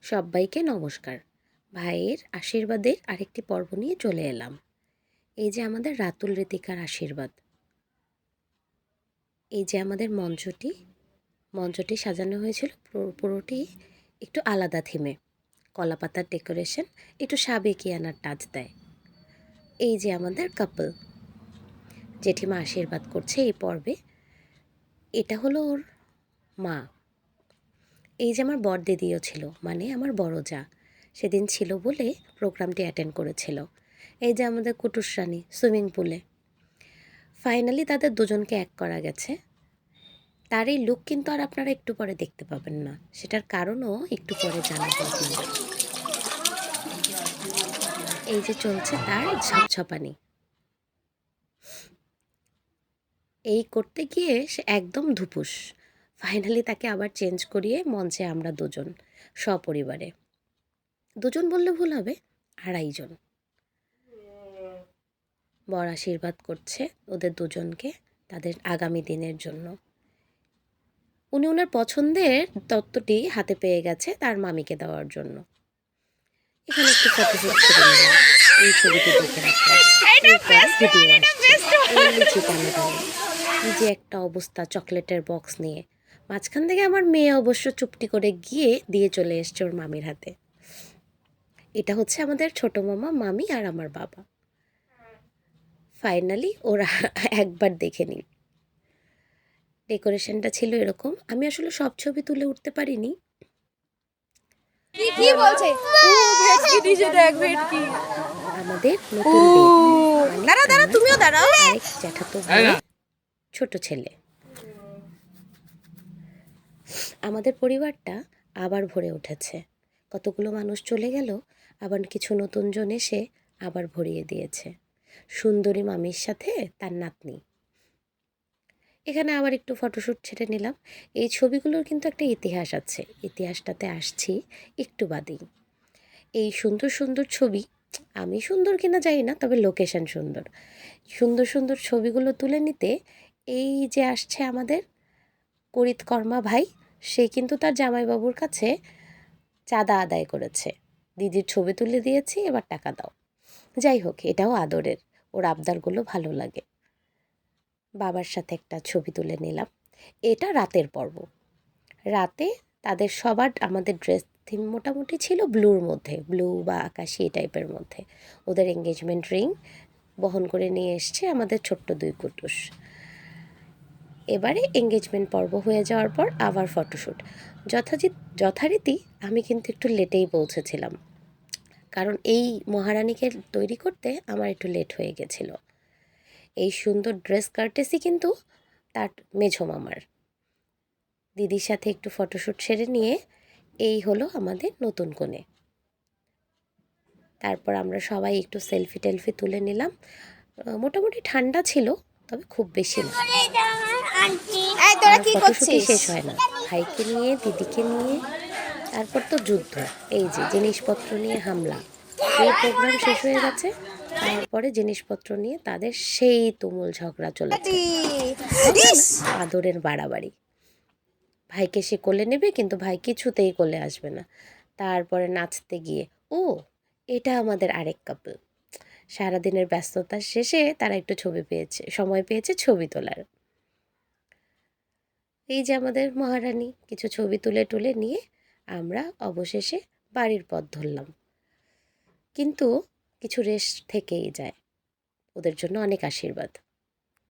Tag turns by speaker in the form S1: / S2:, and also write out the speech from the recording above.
S1: সবাইকে নমস্কার। ভাইয়ের আশীর্বাদের আরেকটি পর্ব নিয়ে চলে এলাম। এই যে আমাদের রাতুল ঋতিকার আশীর্বাদ। এই যে আমাদের মঞ্চটি সাজানো হয়েছিল পুরোটি একটু আলাদা থিমে। কলাপাতার ডেকোরেশন একটু সাবেকিয়ানার টাচ দেয়। এই যে আমাদের কাপল, জেঠিমা আশীর্বাদ করছে এই পর্বে। এটা হলো ওর মা। এই যে আমার বর দিদিও ছিল, মানে আমার বড় যা, সেদিন ছিল বলে প্রোগ্রামটি অ্যাটেন্ড করেছিল। এই যে আমাদের কুটুস রানী সুইমিং পুলে। ফাইনালি তাদের দুজনকে এক করা গেছে। তার এই লুক কিন্তু আর আপনারা একটু পরে দেখতে পাবেন না, সেটার কারণও একটু পরে জানাবো আপনাদের। এই যে চলছে তার ঝপঝপানি, এই করতে গিয়ে সে একদম ধুপুস। ফাইনালি তাকে আবার চেঞ্জ করিয়ে মঞ্চে আমরা দুজন সপরিবারে, দুজন বললে ভুল হবে, 2.5 জন। বর আশীর্বাদ করছে ওদের দুজনকে তাদের আগামী দিনের জন্য। উনি ওনার পছন্দের তত্ত্বটি হাতে পেয়ে গেছে তার মামিকে দেওয়ার জন্য। এখানে একটু ফটোশুট ছেড়ে নিলাম, এই ছবিটি দেখে রাখলাম। ভিডিও আসছে, এই যে একটা অবস্থা চকলেটের বক্স নিয়ে। মাঝখান থেকে আমার মেয়ে অবশ্য চুপটি করে গিয়ে দিয়ে চলে এসছে ওর মামির হাতে। এটা হচ্ছে আমাদের ছোট মামা, মামি আর আমার বাবা। ফাইনালি ওরা একবার দেখে নিন। ডেকোরেশনটা ছিল এরকম। আমি আসলে সব ছবি তুলে উঠতে পারিনি।
S2: কি বলছে? ও ভেটকি ডিজে দেখ ভেটকি।
S1: আমাদের নতুন বেড, মানে
S2: দাঁড়া তুমিও দাঁড়াও।
S1: আরেক জ্যাঠাতো ভাই ছোট ছেলে। আমাদের পরিবারটা আবার ভরে উঠেছে। কতগুলো মানুষ চলে গেল, আবার কিছু নতুন জন এসে আবার ভরিয়ে দিয়েছে। সুন্দরী মামির সাথে তার নাতনি। এখানে আবার একটু ফটোশ্যুট ছেড়ে নিলাম। এই ছবিগুলোর কিন্তু একটা ইতিহাস আছে, ইতিহাসটাতে আসছি একটু বাদেই। এই সুন্দর সুন্দর ছবি, আমি সুন্দর কিনা জানি না, তবে লোকেশন সুন্দর। সুন্দর সুন্দর ছবিগুলো তুলে নিতে এই যে আসছে আমাদের করিতকর্মা ভাই, সে কিন্তু তার জামাইবাবুর কাছে চাঁদা আদায় করেছে। দিদির ছবি তুলে দিয়েছি, এবার টাকা দাও। যাই হোক, এটাও আদরের, ওর আবদারগুলো ভালো লাগে। বাবার সাথে একটা ছবি তুলে নিলাম। এটা রাতের পর্ব। রাতে তাদের সবার, আমাদের ড্রেস থিম মোটামুটি ছিল ব্লুর মধ্যে, ব্লু বা আকাশি এই টাইপের মধ্যে। ওদের এঙ্গেজমেন্ট রিং বহন করে নিয়ে এসছে আমাদের ছোট্ট 2 কুটুস। এবারে এঙ্গেজমেন্ট পর্ব হয়ে যাওয়ার পর আবার ফটোশ্যুট। যথারীতি আমি কিন্তু একটু লেটেই পৌঁছেছিলাম, কারণ এই মহারানীকে তৈরি করতে আমার একটু লেট হয়ে গেছিল। এই সুন্দর ড্রেস কার্টেসি কিন্তু তার মেঝো মামার। দিদির সাথে একটু ফটোশ্যুট সেরে নিয়ে এই হলো আমাদের নতুন কনে। তারপর আমরা সবাই একটু সেলফি টেলফি তুলে নিলাম। মোটামুটি ঠান্ডা ছিল, তবে খুব বেশি না। ফটোশ্যুটই শেষ হয় না, ভাইকে নিয়ে দিদিকে নিয়ে তারপর তো যুদ্ধ। এই যে জিনিসপত্র নিয়ে হামলা, এই প্রোগ্রাম শেষ হয়ে গেছে, তারপরে জিনিসপত্র নিয়ে তাদের সেই তুমুল ঝগড়া চলেছে। আদরের বাড়াবাড়ি। ভাইকে সে কোলে নেবে, কিন্তু ভাই কিছুতেই কোলে আসবে না। তারপরে নাচতে গিয়ে, ও এটা আমাদের আরেক কাপল। সারাদিনের ব্যস্ততার শেষে তারা একটু সময় পেয়েছে ছবি তোলার। এই যে আমাদের মহারানী কিছু ছবি তুলে নিয়ে আমরা অবশেষে বাড়ির পথ ধরলাম। কিন্তু কিছু রেস্ট থেকেই যায়, ওদের জন্য অনেক আশীর্বাদ।